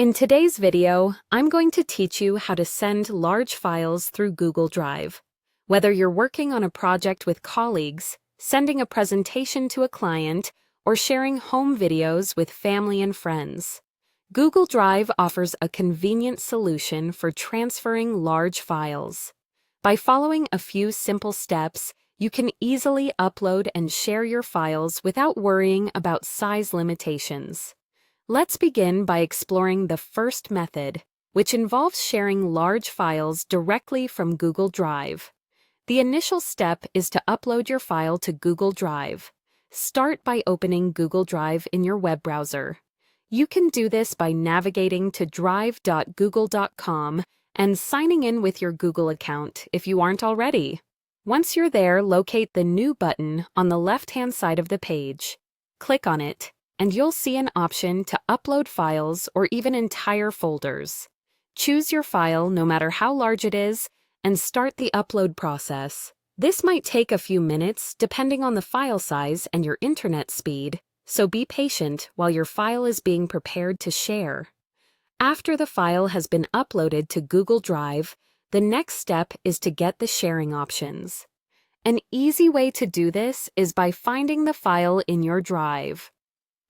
In today's video, I'm going to teach you how to send large files through Google Drive. Whether you're working on a project with colleagues, sending a presentation to a client, or sharing home videos with family and friends, Google Drive offers a convenient solution for transferring large files. By following a few simple steps, you can easily upload and share your files without worrying about size limitations. Let's begin by exploring the first method, which involves sharing large files directly from Google Drive. The initial step is to upload your file to Google Drive. Start by opening Google Drive in your web browser. You can do this by navigating to drive.google.com and signing in with your Google account if you aren't already. Once you're there, locate the New button on the left-hand side of the page. Click on it, and you'll see an option to upload files or even entire folders. Choose your file, no matter how large it is, and start the upload process. This might take a few minutes depending on the file size and your internet speed, so be patient while your file is being prepared to share. After the file has been uploaded to Google Drive, the next step is to get the sharing options. An easy way to do this is by finding the file in your Drive.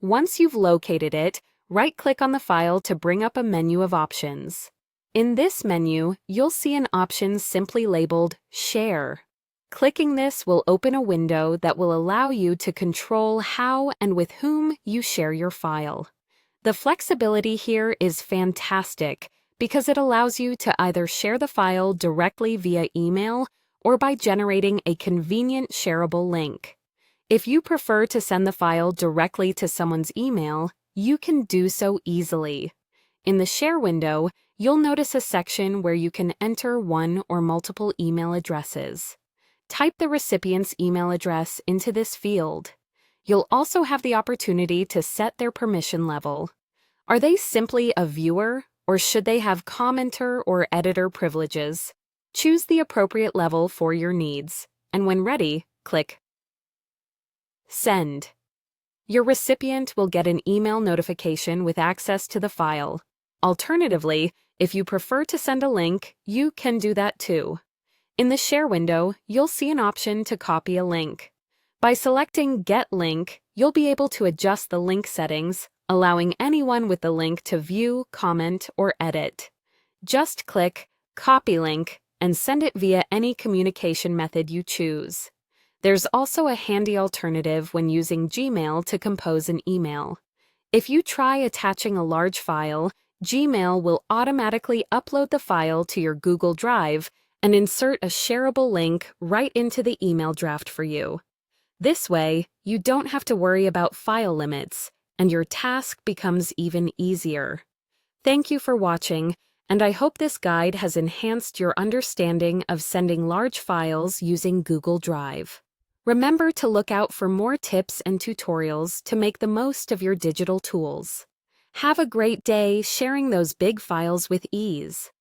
Once you've located it, right-click on the file to bring up a menu of options. In this menu, you'll see an option simply labeled Share. Clicking this will open a window that will allow you to control how and with whom you share your file. The flexibility here is fantastic because it allows you to either share the file directly via email or by generating a convenient shareable link. If you prefer to send the file directly to someone's email, you can do so easily. In the Share window, you'll notice a section where you can enter one or multiple email addresses. Type the recipient's email address into this field. You'll also have the opportunity to set their permission level. Are they simply a viewer, or should they have commenter or editor privileges? Choose the appropriate level for your needs, and when ready, click Send. Your recipient will get an email notification with access to the file. Alternatively, if you prefer to send a link, you can do that too. In the Share window, you'll see an option to copy a link. By selecting Get Link, you'll be able to adjust the link settings, allowing anyone with the link to view, comment, or edit. Just click Copy Link and send it via any communication method you choose. There's also a handy alternative when using Gmail to compose an email. If you try attaching a large file, Gmail will automatically upload the file to your Google Drive and insert a shareable link right into the email draft for you. This way, you don't have to worry about file limits, and your task becomes even easier. Thank you for watching, and I hope this guide has enhanced your understanding of sending large files using Google Drive. Remember to look out for more tips and tutorials to make the most of your digital tools. Have a great day sharing those big files with ease.